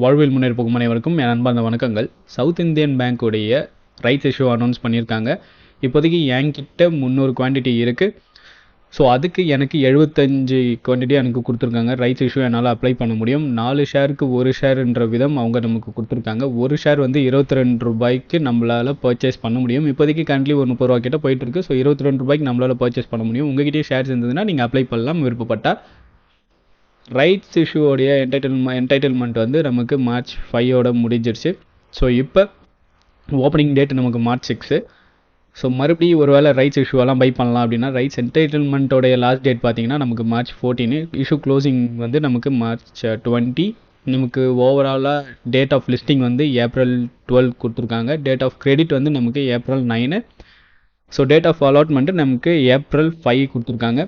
வாழ்வில் முன்னேற்போக்கும் அனைவருக்கும் என் அன்பார்ந்த வணக்கங்கள். சவுத் இந்தியன் பேங்க் உடைய ரைட்ஸ் இஷ்யூ அனௌன்ஸ் பண்ணியிருக்காங்க. இப்போதைக்கு என்கிட்ட 300 குவான்டிட்டி இருக்குது. ஸோ அதுக்கு எனக்கு 75 குவான்டிட்டி எனக்கு கொடுத்துருக்காங்க. ரைட்ஸ் இஷ்யூ என்னால் அப்ளை பண்ண முடியும். 4 ஷேருக்கு 1 ஷேருன்ற விதம் அவங்க நமக்கு கொடுத்துருக்காங்க. ஒரு ஷேர் வந்து 22 ரூபாய்க்கு நம்மளால் பர்ச்சேஸ் பண்ண முடியும். இப்போதைக்கு கரண்ட்லி ஒரு 30 ரூபா கிட்ட போயிட்டு இருக்கு. ஸோ 22 ரூபாய்க்கு நம்மளால் பர்ச்சேஸ் பண்ண முடியும். உங்ககிட்டயே ஷேர்ஸ் இருந்ததுன்னா நீங்கள் அப்ளை பண்ணலாம் விருப்பப்பட்டால். ரைட்ஸ் இஷ்யூவோடைய என்டைட்டில்மெண்ட் வந்து நமக்கு மார்ச் 5 முடிஞ்சிருச்சு. ஸோ இப்போ ஓப்பனிங் டேட் நமக்கு மார்ச் 6. ஸோ மறுபடியும் ஒரு வேளை ரைட்ஸ் இஷ்யூவெல்லாம் பை பண்ணலாம் அப்படின்னா ரைட்ஸ் என்டைட்டில்மெண்ட்டோடைய லாஸ்ட் டேட் பார்த்தீங்கன்னா நமக்கு மார்ச் 14. இஷ்யூ க்ளோசிங் வந்து நமக்கு மார்ச் 20. நமக்கு ஓவராலாக டேட் ஆஃப் லிஸ்டிங் வந்து ஏப்ரல் 12 கொடுத்துருக்காங்க. டேட் ஆஃப் கிரெடிட் வந்து நமக்கு April 9. So date of allotment நமக்கு ஏப்ரல் 5 கொடுத்துருக்காங்க.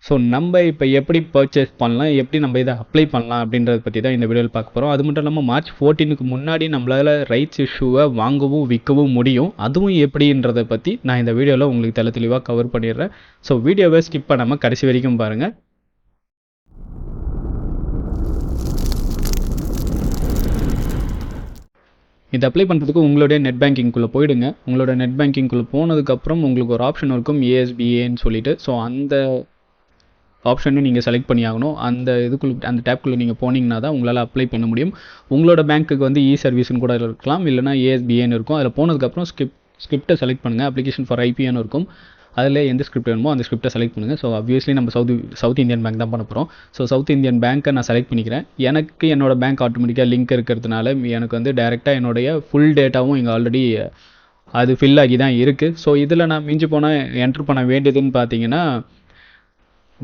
ஸோ நம்ம இப்போ எப்படி பர்ச்சேஸ் பண்ணலாம், எப்படி நம்ம இதை அப்ளை பண்ணலாம் அப்படின்றத பற்றி தான் இந்த வீடியோவில் பார்க்க போகிறோம். அது மட்டும் இல்லாமல் மார்ச் 14க்கு முன்னாடி நம்மளால் ரைட்ஸ் இஷ்யூவை வாங்கவும் விற்கவும் முடியும். அதுவும் எப்படின்றத பற்றி நான் இந்த வீடியோவில் உங்களுக்கு தெளிவாக கவர் பண்ணிடுறேன். ஸோ வீடியோவை ஸ்கிப் பண்ணாமல் கடைசி வரைக்கும் பாருங்கள். இதை அப்ளை பண்ணுறதுக்கு உங்களுடைய நெட் பேங்கிங்குள்ளே போயிடுங்க. உங்களோட நெட் பேங்கிங்குள்ளே போனதுக்கப்புறம் உங்களுக்கு ஒரு ஆப்ஷன் இருக்கும் ASBAன்னு சொல்லிட்டு. ஸோ அந்த ஆப்ஷனும் நீங்கள் செலக்ட் பண்ணி ஆகணும். அந்த டேப்குள்ளே நீங்கள் போனீங்கன்னா தான் உங்களால் அப்ளை பண்ண முடியும். உங்களோட பேங்க்குக்கு வந்து சர்வீஸ்னு கூட இருக்கலாம், இல்லைனா ASBAன்னு இருக்கும். அதில் போனதுக்கப்புறம் ஸ்கிரிப்டை செலக்ட் பண்ணுங்கள். அப்ளிகேஷன் ஃபார் IPன்னு இருக்கும். அதில் எந்த ஸ்கிரிப்ட் வேணுமோ அந்த ஸ்கிரிப்டை செலக்ட் பண்ணுங்கள். ஸோ ஆப்வியஸ்லி நம்ம சவுத் இந்தியன் பேங்க் தான் பண்ண போகிறோம். ஸோ சவுத் இந்தியன் பேங்க்கை நான் செலக்ட் பண்ணிக்கிறேன். எனக்கு என்னோடய பேங்க் ஆட்டோமேட்டிக்காக லிங்க் இருக்கிறதுனால எனக்கு வந்து டைரெக்டாக என்னுடைய ஃபுல் டேட்டாவும் இங்கே ஆல்ரெடி அது ஃபில் ஆகி தான் இருக்குது. ஸோ இதில் நான் மிஞ்சி போனால் என்ட்ரு பண்ண வேண்டியதுன்னு பார்த்தீங்கன்னா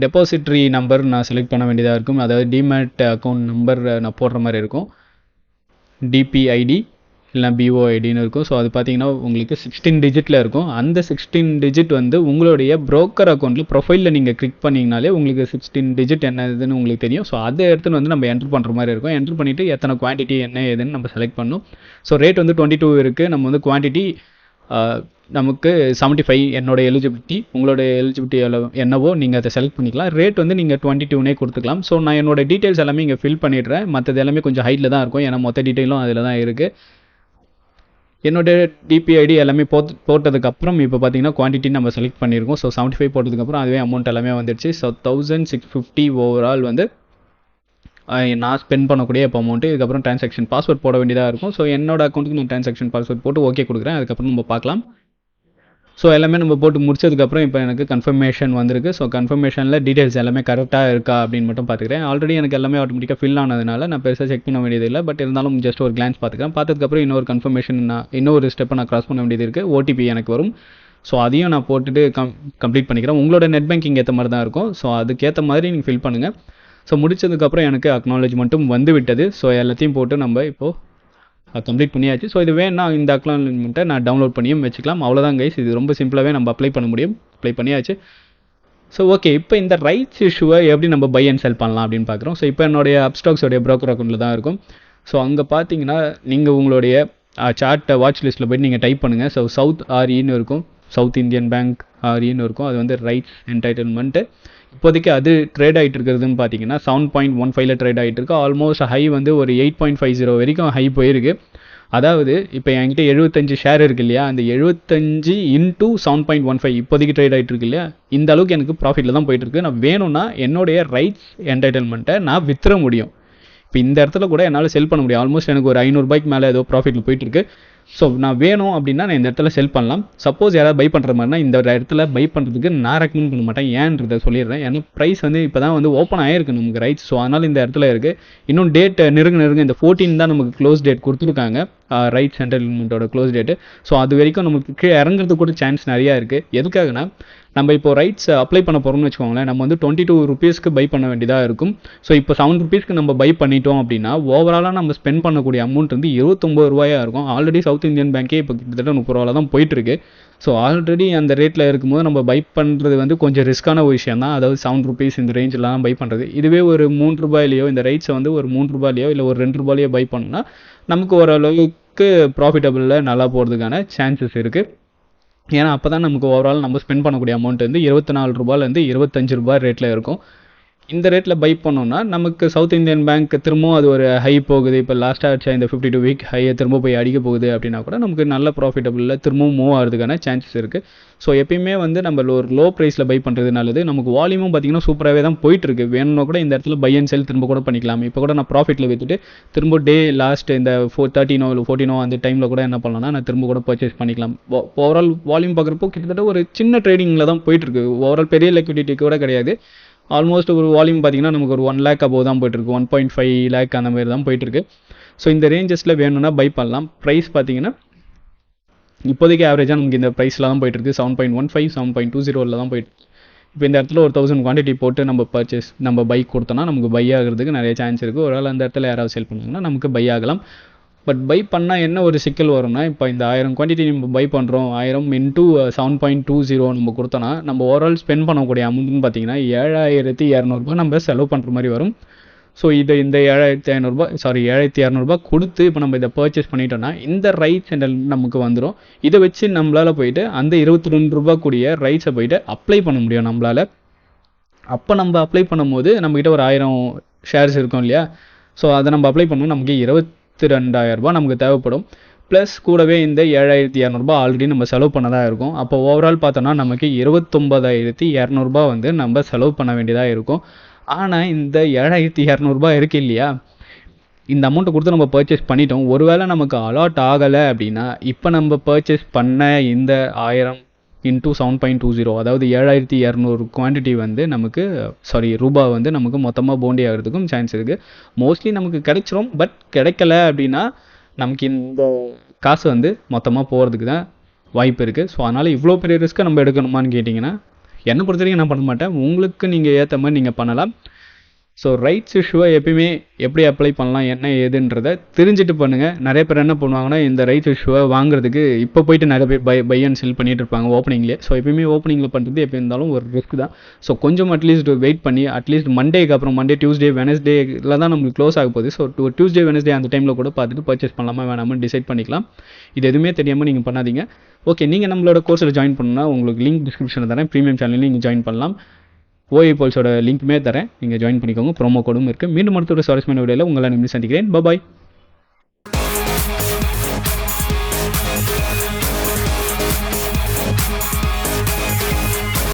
டெபாசிட்ரி நம்பர் நான் செலக்ட் பண்ண வேண்டியதாக இருக்கும். அதாவது டிமேட் அக்கௌண்ட் நம்பர் நான் போடுற மாதிரி இருக்கும். DPID இல்லைனா BOIDன்னு இருக்கும். ஸோ அது பார்த்தீங்கன்னா உங்களுக்கு 16 டிஜிட்டில் இருக்கும். அந்த 16 டிஜிட் வந்து உங்களுடைய ப்ரோக்கர் அக்கௌண்ட்டில் ப்ரொஃபைலில் நீங்கள் கிளிக் பண்ணிங்கனாலே உங்களுக்கு 16 டிஜிட் என்ன இதுன்னு உங்களுக்கு தெரியும். ஸோ அதை எடுத்துன்னு வந்து நம்ம என்ட்ரு பண்ணுற மாதிரி இருக்கும். என்ட்ரு பண்ணிவிட்டு எத்தனை குவான்டிட்டி என்ன ஏதுன்னு நம்ம செலக்ட் பண்ணணும். ஸோ ரேட் வந்து 22 இருக்குது. நம்ம வந்து குவான்டிட்டி நமக்கு 75 என்னோட எலிஜிபிலிட்டி. உங்களோட எலிஜிபிலிட்டி என்னவோ நீங்கள் அதை செலக்ட் பண்ணிக்கலாம். ரேட் வந்து நீங்கள் 22 கொடுத்துக்கலாம். ஸோ நான் என்னோட டீட்டெயில்ஸ் எல்லாமே இங்கே ஃபில் பண்ணிடுறேன். மற்றது எல்லாமே கொஞ்சம் ஹைட்டில் தான் இருக்கும், ஏன்னா மொத்த டீட்டெயிலும் அதில் தான் இருக்குது. என்னோட DPID எல்லாமே போட்டதுக்கப்புறம் இப்போ பார்த்தீங்கன்னா குவான்டிட்டி நம்ம செலக்ட் பண்ணியிருக்கோம். ஸோ 75 போட்டதுக்கப்புறம் அதுவே அமௌண்ட் எல்லாமே வந்துடுச்சு. ஸோ 1650 ஓவரால் வந்து நான் ஸ்பெண்ட் பண்ணக்கூடிய இப்போ அமௌண்ட்டு. இதுக்கப்புறம் ட்ரான்சாக்ஷன் பாஸ்வேர்ட் போட வேண்டியதாக இருக்கும். ஸோ என்னோட அக்கௌண்ட்டுக்கு நான் ட்ரான்சாக்ஷன் பாஸ்வேர்ட் போட்டு ஓகே கொடுக்குறேன். அதுக்கப்புறம் நம்ம பார்க்கலாம். ஸோ எல்லாமே நம்ம போட்டு முடிச்சதுக்கப்புறம் இப்போ எனக்கு கன்ஃபர்மேஷன் வந்திருக்கு. ஸோ கன்ஃபர்மேஷனில் டீட்டெயில்ஸ் எல்லாமே கரெக்டாக இருக்கா அப்படின்னு மட்டும் பார்த்துக்கிறேன். ஆல்ரெடி எனக்கு எல்லாமே ஆட்டோமேட்டிக்காக ஃபில் ஆனதுனால நான் பெருசாக செக் பண்ண வேண்டியதில்லை. பட் இருந்தாலும் ஜஸ்ட் ஒரு கிளான்ஸ் பார்த்துக்கிறேன். பார்த்ததுக்கப்புறம் இன்னொரு ஸ்டெப்பை நான் கிராஸ் பண்ண வேண்டியது இருக்குது. OTP எனக்கு வரும். ஸோ அதையும் நான் போட்டுட்டு கம்ப்ளீட் பண்ணிக்கிறேன். உங்களோட நெட் பேங்கிங் ஏற்ற மாதிரி தான் இருக்கும். ஸோ அதுக்கேற்ற மாதிரி நீங்கள் ஃபில் பண்ணுங்கள். ஸோ முடிச்சதுக்கப்புறம் எனக்கு அக்னாலஜ்மெண்ட்டும் வந்து விட்டது. ஸோ எல்லாத்தையும் போட்டு நம்ம இப்போது கம்ப்ளீட் பண்ணியாச்சு. ஸோ இது வேணா இந்த அக்னாலஜ்மெண்ட்டை நான் டவுன்லோட் பண்ணியும் வச்சுக்கலாம். அவ்வளோதான் கைஸ். இது ரொம்ப சிம்பிளாகவே நம்ம அப்ளை பண்ண முடியும். அப்ளை பண்ணியாச்சு. ஸோ ஓகே, இப்போ இந்த ரைட்ஸ் இஷ்யூவை எப்படி நம்ம பை அண்ட் செல் பண்ணலாம் அப்படின்னு பார்க்குறோம். ஸோ இப்போ என்னுடைய அப்ஸ்டாக்ஸோடைய ப்ரோக்கர் அக்கௌண்ட்டில் தான் இருக்கும். ஸோ அங்கே பார்த்தீங்கன்னா நீங்கள் உங்களுடைய சார்ட்டை வாட்ச் லிஸ்ட்டில் போய்ட்டு நீங்கள் டைப் பண்ணுங்கள். ஸோ சவுத் REன்னு இருக்கும், சவுத் இந்தியன் பேங்க் REன்னு இருக்கும். அது வந்து ரைட்ஸ் என்டைட்டில்மெண்ட்டு. இப்போதைக்கு அது ட்ரேட் ஆகிட்டு இருக்கிறதுன்னு பார்த்தீங்கன்னா 7.15 ட்ரேட் ஆகிட்டு இருக்கு. ஆல்மோஸ்ட் ஹை வந்து ஒரு 8.50 வரைக்கும் ஹை போயிருக்கு. அதாவது இப்போ என்கிட்ட 75 ஷேர் இருக்கு இல்லையா, அந்த 75 × 7.15 இப்போதைக்கு ட்ரேட் ஆகிட்டு இருக்கு இல்லையா, இந்த அளவுக்கு எனக்கு ப்ராஃபிட்டில் தான் போயிட்டு இருக்கு. நான் வேணும்னா என்னுடைய ரைட்ஸ் என்டைட்டில்மெண்ட்டை நான் விற்ற முடியும். இப்போ இந்த இடத்துல கூட என்னால் செல் பண்ண முடியும். ஆல்மோஸ்ட் எனக்கு ஒரு 500 ரூபாய்க்கு மேலே ஏதோ ப்ராஃபிட்டில் போயிட்டுருக்கு. ஸோ நான் வேணும் அப்படின்னா நான் இந்த இடத்துல செல் பண்ணலாம். சப்போஸ் யாராவது பை பண்ணுற மாதிரினா இந்த இடத்துல பை பண்ணுறதுக்கு நான் ரெக்கமெண்ட் பண்ண மாட்டேன். ஏன்றதை சொல்லிடுறேன். ஏன்னா ப்ரைஸ் வந்து இப்போ தான் வந்து ஓப்பன் ஆகிருக்கு நமக்கு ரைட்ஸ். ஸோ அதனால் இந்த இடத்துல இருக்குது. இன்னும் டேட் நெருங்க இந்த 14 தான் நமக்கு க்ளோஸ் டேட் கொடுத்துருக்காங்க, ரைட்ஸ் என்டைட்டில்மெண்ட்டோட க்ளோஸ் டேட்டு. ஸோ அது வரைக்கும் நமக்கு கீழே இறங்குறதுக்கு கூட சான்ஸ் நிறையா இருக்குது. எதுக்காகனா நம்ம இப்போ ரைட்ஸ் அப்ளை பண்ண போகிறோம்னு வச்சுக்கோங்களேன், நம்ம வந்து 22 ரூபீஸ்க்கு பை பண்ண வேண்டியதாக இருக்கும். ஸோ இப்போ 7 ரூபீஸ்க்கு நம்ம பை பண்ணிட்டோம் அப்படின்னா ஓவராலாக நம்ம ஸ்பெண்ட் பண்ணக்கூடிய அமௌண்ட் வந்து 29 ரூபாயாக இருக்கும். ஆல்ரெடி சவுத் இந்தியன் பேங்கே இப்போ கிட்டத்தட்ட 30 ரூபாவில் தான் போயிட்டுருக்கு. ஸோ ஆல்ரெடி அந்த ரேட்டில் இருக்கும்போது நம்ம பை பண்ணுறது வந்து கொஞ்சம் ரிஸ்க்கான ஒரு விஷயம் தான். அதாவது 7 ரூபீஸ் இந்த ரேஞ்செலாம் பை பண்ணுறது. இதுவே ஒரு 3 ரூபாயிலையோ இந்த ரைட்ஸை வந்து ஒரு 3 ரூபாயிலையோ இல்லை ஒரு 2 ரூபாயிலையோ பை பண்ணோம்னா நமக்கு ஓரளவுக்கு ப்ராஃபிட்டபிளில் நல்லா போகிறதுக்கான சான்சஸ் இருக்குது. ஏன்னா அப்போ தான் நமக்கு ஓவரால் நம்ம ஸ்பெண்ட் பண்ணக்கூடிய அமௌண்ட் வந்து 24 ரூபாயிலேருந்து 25 ரூபாய் ரேட்டில் இருக்கும். இந்த ரேட்டில் பை பண்ணோம்னா நமக்கு சவுத் இந்தியன் பேங்க் திரும்பவும் அது ஒரு ஹை போகுது, இப்போ லாஸ்ட்டாக ஆச்சு இந்த 52 வீக் ஹையை திரும்ப போய் அடிக்க போகுது அப்படின்னா கூட நமக்கு நல்ல ப்ராஃபிட்டபிளில் திரும்பவும் மூவ் ஆகிறதுக்கான சான்சஸ் இருக்குது. ஸோ எப்பயுமே வந்து நம்ம ஒரு லோ ப்ரைஸில் பை பண்ணுறது நல்லது. நமக்கு வால்யூமும் பார்த்தீங்கன்னா சூப்பராகவே தான் போயிட்டுருக்கு. வேணும்னா கூட இந்த இடத்துல பை அண்ட் செல் திரும்ப கூட பண்ணிக்கலாம். இப்போ கூட நான் ப்ராஃபிட்டில் விற்றுட்டு திரும்ப டே லாஸ்ட் இந்த 13 இல்லை 14 அந்த டைமில் கூட என்ன பண்ணலாம்னா நான் திரும்ப கூட பர்ச்சேஸ் பண்ணிக்கலாம். ஓவரால் வால்யூம் பார்க்குறப்போ கிட்டத்தட்ட ஒரு சின்ன ட்ரேடிங்கில் தான் போயிட்டுருக்கு. ஓவரால் பெரிய லிக்விடிட்டி கூட கிடையாது. ஆல்மோஸ்ட் ஒரு வால்யூம் பார்த்தீங்கன்னா நமக்கு ஒரு 1 lakh above தான் போயிட்டுருக்கு, 1.5 lakh அந்த மாதிரி தான் போயிட்டுருக்கு. ஸோ இந்த ரேஞ்சஸில் வேணும்னா பை பண்ணலாம். ப்ரைஸ் பார்த்தீங்கன்னா இப்போதைக்கு ஆவரேஜாக நமக்கு இந்த ப்ரைஸில் தான் போயிட்டுருக்கு. 7.15 7.20 தான் போயிட்டு. இப்போ இந்த இடத்துல ஒரு 1000 குவான்டிட்டி போட்டு நம்ம பை கொடுத்தோன்னா நமக்கு பை ஆகிறதுக்கு நிறைய சான்ஸ் இருக்குது. ஒரு வேளை அந்த இடத்துல யாராவது செல் பண்ணாங்கன்னா நமக்கு பை ஆகலாம். பட் பை பண்ணால் என்ன ஒரு சிக்கல் வரும்னா, இப்போ இந்த 1000 குவான்டிட்டி நம்ம பை பண்ணுறோம், 1000 into 7.20 நம்ம கொடுத்தோன்னா நம்ம ஓவரால் ஸ்பெண்ட் பண்ணக்கூடிய அமௌண்ட்னு பார்த்தீங்கன்னா 7200 நம்ம செலவு பண்ணுற மாதிரி வரும். ஸோ இந்த 7200 கொடுத்து இப்போ நம்ம இதை பர்ச்சேஸ் பண்ணிட்டோம்னா இந்த ரைட்ஸ் நமக்கு வந்துடும். இதை வச்சு நம்மளால் போயிட்டு அந்த 22 கூடிய ரைட்ஸை போயிட்டு அப்ளை பண்ண முடியும் நம்மளால். அப்போ நம்ம அப்ளை பண்ணும்போது நம்மக்கிட்ட ஒரு 1000 ஷேர்ஸ் இருக்கும் இல்லையா, ஸோ அதை நம்ம அப்ளை பண்ணோம், நமக்கு 22,000 நமக்கு தேவைப்படும். ப்ளஸ் கூடவே இந்த 7200 ஆல்ரெடி நம்ம செலவு பண்ணதாக இருக்கும். அப்போ ஓவரால் பார்த்தோன்னா நமக்கு 29,200 வந்து நம்ம செலவு பண்ண வேண்டியதாக இருக்கும். ஆனால் இந்த 7200 இருக்கு இல்லையா, இந்த அமௌண்ட்டை கொடுத்து நம்ம பர்ச்சேஸ் பண்ணிட்டோம். ஒருவேளை நமக்கு அலாட் ஆகலை அப்படின்னா இப்போ நம்ம பர்ச்சேஸ் பண்ண இந்த 1000 into 7.20 அதாவது 7200 குவான்டிட்டி வந்து நமக்கு ரூபா வந்து நமக்கு மொத்தமாக போண்டி ஆகிறதுக்கும் சான்ஸ் இருக்குது. மோஸ்ட்லி நமக்கு கிடைச்சிரும். பட் கிடைக்கல அப்படின்னா நமக்கு இந்த காசு வந்து மொத்தமாக போகிறதுக்கு தான் வாய்ப்பு இருக்குது. ஸோ அதனால் இவ்வளோ பெரிய ரிஸ்க்கை நம்ம எடுக்கணுமான்னு கேட்டிங்கன்னா என்னை பொறுத்த வரைக்கும் நான் பண்ண மாட்டேன். உங்களுக்கு நீங்கள் ஏற்ற மாதிரி நீங்கள் பண்ணலாம். ஸோ ரைட்ஸ் இஷ்யூவை எப்பயுமே எப்படி அப்ளை பண்ணலாம் என்ன ஏதுன்றதை தெரிஞ்சுட்டு பண்ணுங்கள். நிறைய பேர் என்ன பண்ணுவாங்கன்னா இந்த ரைட்ஸ் இஷ்யூவை வாங்குறதுக்கு இப்போ போயிட்டு நிறைய பேர் பை அண்ட் செல் பண்ணிட்டு இருப்பாங்க ஓப்பனிங்லேயே. ஸோ எப்பயுமே ஓப்பனிங்கில் பண்ணுறது எப்போ இருந்தாலும் ஒரு ரிஸ்க் தான். ஸோ கொஞ்சம் அட்லீஸ்ட் வெயிட் பண்ணி அட்லீஸ்ட் மண்டேக்கு அப்புறம் மண்டே டியூஸ்டே வெனஸ்டேல தான் நமக்கு க்ளோஸ் ஆக போகுது. ஸோ டியூஸ்டே வெனஸ்டே அந்த டைமில் கூட பார்த்துட்டு பர்ச்சேஸ் பண்ணலாமா வேணாமல் டிசைட் பண்ணிக்கலாம். இது எதுவுமே தெரியாமல் நீங்கள் பண்ணாதீங்க. ஓகே, நீங்கள் நம்மளோட கோர்ஸில் ஜாயின் பண்ணணும்னா உங்களுக்கு லிங்க் டிஸ்கிரிப்ஷனில் தரேன். ப்ரீமியம் சேனலில் நீங்கள் ஜாயின் பண்ணலாம். OI Pulse லிங்க்குமே தரேன், நீங்கள் ஜாயின் பண்ணிக்கோங்க. ப்ரோமோ கோடும் இருக்குது. மீண்டும் அடுத்த ஒரு சுவாரஸ்யமான வீடியோவில் உங்களை சந்திக்கிறேன். பாய்.